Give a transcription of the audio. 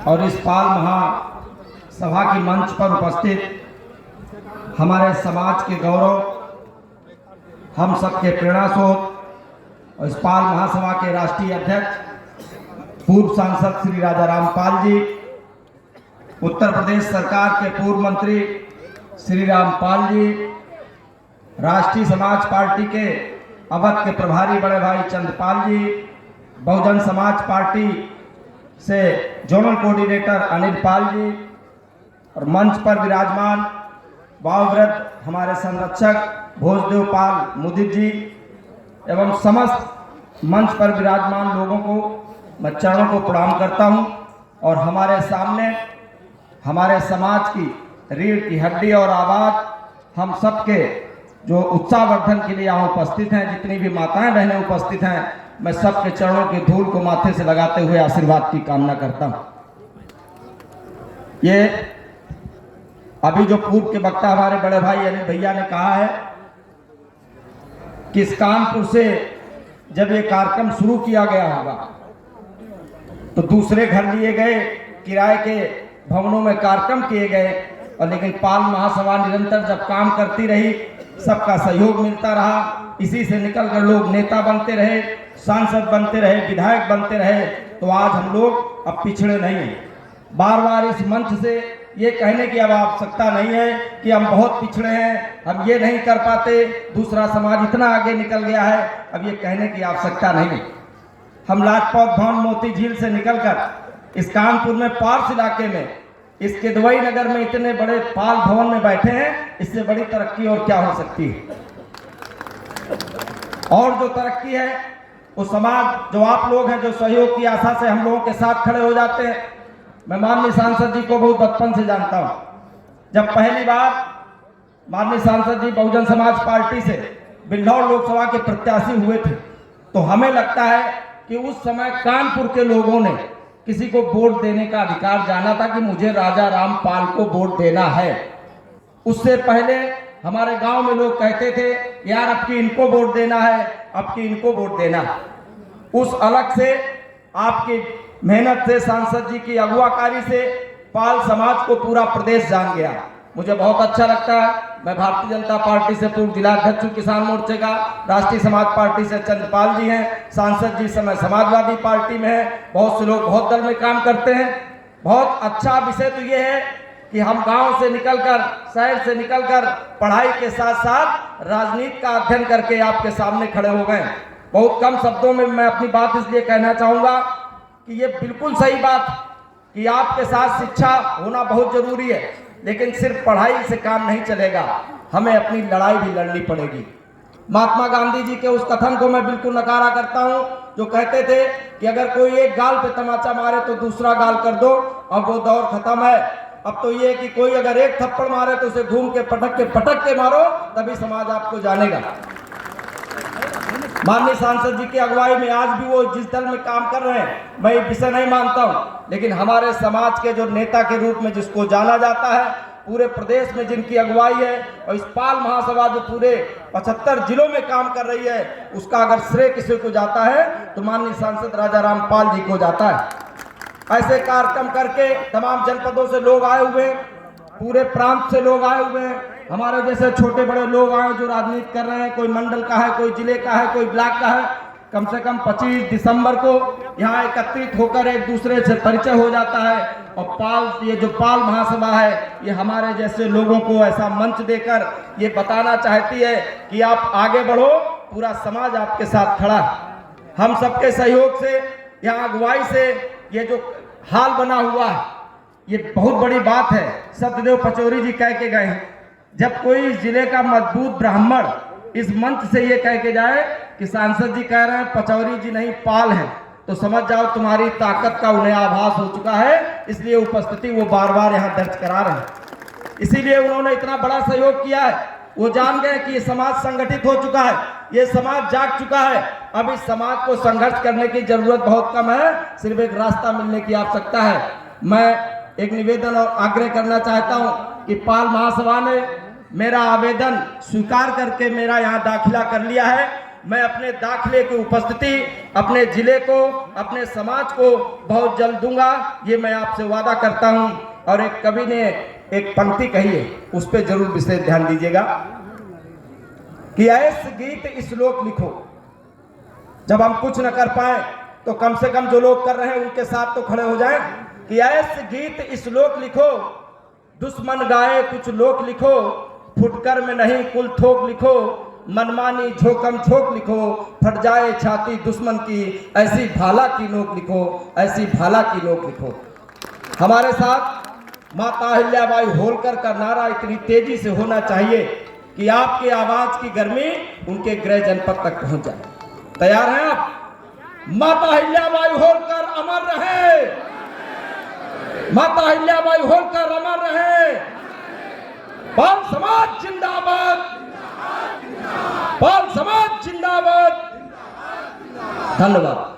और इस पाल महासभा की मंच पर उपस्थित हमारे समाज के गौरव, हम सबके प्रेरणा स्रोत और इस पाल महासभा के राष्ट्रीय अध्यक्ष पूर्व सांसद श्री राजा राम पाल जी, उत्तर प्रदेश सरकार के पूर्व मंत्री श्री राम पाल जी, राष्ट्रीय समाज पार्टी के अवध के प्रभारी बड़े भाई चंद्रपाल जी, बहुजन समाज पार्टी से जोनल कोऑर्डिनेटर अनिल पाल जी और मंच पर विराजमान वावृद्ध हमारे संरक्षक भोजदेव पाल मुदित जी एवं समस्त मंच पर विराजमान लोगों को मैं चरणों को प्रणाम करता हूं। और हमारे सामने हमारे समाज की रीढ़ की हड्डी और आवाज़, हम सबके जो उत्साहवर्धन के लिए यहाँ उपस्थित हैं, जितनी भी माताएं बहनें उपस्थित हैं, मैं सबके चरणों की धूल को माथे से लगाते हुए आशीर्वाद की कामना करता हूं। ये अभी जो पूर्व के वक्ता हमारे बड़े भाई अनिल भैया ने कहा है कि इस कानपुर से जब ये कार्यक्रम शुरू किया गया होगा तो दूसरे घर लिए गए, किराए के भवनों में कार्यक्रम किए गए, और लेकिन पाल महासभा निरंतर जब काम करती रही, सबका सहयोग मिलता रहा, इसी से निकलकर लोग नेता बनते रहे, सांसद बनते रहे, विधायक बनते रहे, तो आज हम लोग अब पिछड़े नहीं हैं। बार बार इस मंच से ये कहने की अब आवश्यकता नहीं है कि हम बहुत पिछड़े हैं, हम ये नहीं कर पाते, दूसरा समाज इतना आगे निकल गया है, अब ये कहने की आवश्यकता नहीं है। हम लाजपत भवन मोती झील से निकलकर इस कानपुर में पार्स इलाके में, इस किदवई नगर में इतने बड़े पाल भवन में बैठे हैं, इससे बड़ी तरक्की और क्या हो सकती है। और जो तरक्की है वो समाज, जो आप लोग हैं, जो सहयोग की आशा से हम लोगों के साथ खड़े हो जाते हैं। मैं माननीय सांसद जी को बहुत बचपन से जानता हूं। जब पहली बार माननीय सांसद जी बहुजन समाज पार्टी से बिल्हौर लोकसभा के प्रत्याशी हुए थे, तो हमें लगता है कि उस समय कानपुर के लोगों ने किसी को वोट देने का अधिकार जाना था कि मुझे राजा राम पाल को वोट देना है। उससे पहले हमारे गांव में लोग कहते थे यार अब की इनको वोट देना है, अब की इनको वोट देना है। उस अलग से आपकी मेहनत से, सांसद जी की अगुवाकारी से पाल समाज को पूरा प्रदेश जान गया। मुझे बहुत अच्छा लगता है। मैं भारतीय जनता पार्टी से पूर्व जिला अध्यक्ष हूं, किसान मोर्चे का, राष्ट्रीय समाज पार्टी से चंद्रपाल जी हैं, सांसद जी समय समाजवादी पार्टी में है, बहुत से लोग बहुत दल में काम करते हैं। बहुत अच्छा विषय तो ये है कि हम गांव से निकलकर, शहर से निकलकर पढ़ाई के साथ साथ राजनीति का अध्ययन करके आपके सामने खड़े हो गए। बहुत कम शब्दों में मैं अपनी बात इसलिए कहना चाहूँगा कि ये बिल्कुल सही बात कि आपके साथ शिक्षा होना बहुत जरूरी है, लेकिन सिर्फ पढ़ाई से काम नहीं चलेगा, हमें अपनी लड़ाई भी लड़नी पड़ेगी। महात्मा गांधी जी के उस कथन को मैं बिल्कुल नकारा करता हूं, जो कहते थे कि अगर कोई एक गाल पे तमाचा मारे तो दूसरा गाल कर दो। अब वो दौर खत्म है। अब तो ये कि कोई अगर एक थप्पड़ मारे तो उसे घूम के पटक के मारो, तभी समाज आपको जानेगा। माननीय सांसद जी की अगुवाई में आज भी वो जिस दल में काम कर रहे हैं, मैं ये विषय नहीं मानता हूं, लेकिन हमारे समाज के जो नेता के रूप में जिसको जाना जाता है पूरे प्रदेश में, जिनकी अगुवाई है, और इस पाल महासभा जो पूरे 75 जिलों में काम कर रही है, उसका अगर श्रेय किसी को जाता है तो माननीय सांसद राजा राम पाल जी को जाता है। ऐसे कार्यक्रम करके तमाम जनपदों से लोग आए हुए, पूरे प्रांत से लोग आए हुए हैं, हमारे जैसे छोटे बड़े लोग आए जो राजनीति कर रहे हैं, कोई मंडल का है, कोई जिले का है, कोई ब्लॉक का है। कम से कम 25 दिसंबर को यहाँ एकत्रित होकर एक दूसरे से परिचय हो जाता है। और ये जो पाल महासभा है, ये हमारे जैसे लोगों को ऐसा मंच देकर ये बताना चाहती है कि आप आगे बढ़ो, पूरा समाज आपके साथ खड़ा है। हम सबके सहयोग से, यहाँ अगुवाई से ये जो हाल बना हुआ है, ये बहुत बड़ी बात है। सत्यदेव पचौरी जी कह के गए हैं, जब कोई जिले का मजबूत ब्राह्मण इस मंच से ये कह के जाए कि सांसद जी कह रहे हैं पचौरी जी नहीं पाल हैं, तो समझ जाओ तुम्हारी ताकत का उन्हें आभास हो चुका है। इसलिए उपस्थिति वो बार बार यहाँ दर्ज करा रहे हैं। इसीलिए उन्होंने इतना बड़ा सहयोग किया है। वो जान गए कि ये समाज संगठित हो चुका है, ये समाज जाग चुका है। अब इस समाज को संघर्ष करने की जरूरत बहुत कम है, सिर्फ एक रास्ता मिलने की आवश्यकता है। मैं एक निवेदन और आग्रह करना चाहता हूँ कि पाल महासभा ने मेरा आवेदन स्वीकार करके मेरा यहाँ दाखिला कर लिया है, मैं अपने दाखिले की उपस्थिति अपने जिले को, अपने समाज को बहुत जल्द दूंगा, ये मैं आपसे वादा करता हूं। और एक कवि ने एक पंक्ति कही है, उस पर जरूर विशेष ध्यान दीजिएगा कि ऐसे गीत श्लोक लिखो, जब हम कुछ न कर पाए तो कम से कम जो लोग कर रहे हैं उनके साथ तो खड़े हो जाएं। कि ऐसे गीत श्लोक लिखो, दुश्मन गाए कुछ लोक लिखो, फुटकर में नहीं कुल थोक लिखो, मनमानी झोकम झोंक लिखो, फट जाए छाती दुश्मन की, ऐसी भाला की नोक लिखो, ऐसी भाला की नोक लिखो। हमारे साथ माता अहिल्याबाई होलकर का नारा इतनी तेजी से होना चाहिए कि आपके आवाज की गर्मी उनके गृह जनपद तक पहुंच जाए। तैयार हैं आप? माता अहिल्याबाई होलकर अमर रहे, माता अहिल्याबाई होलकर अमर रहे, बाल समाज जिंदाबाद, बाल समाज जिंदाबाद। धन्यवाद।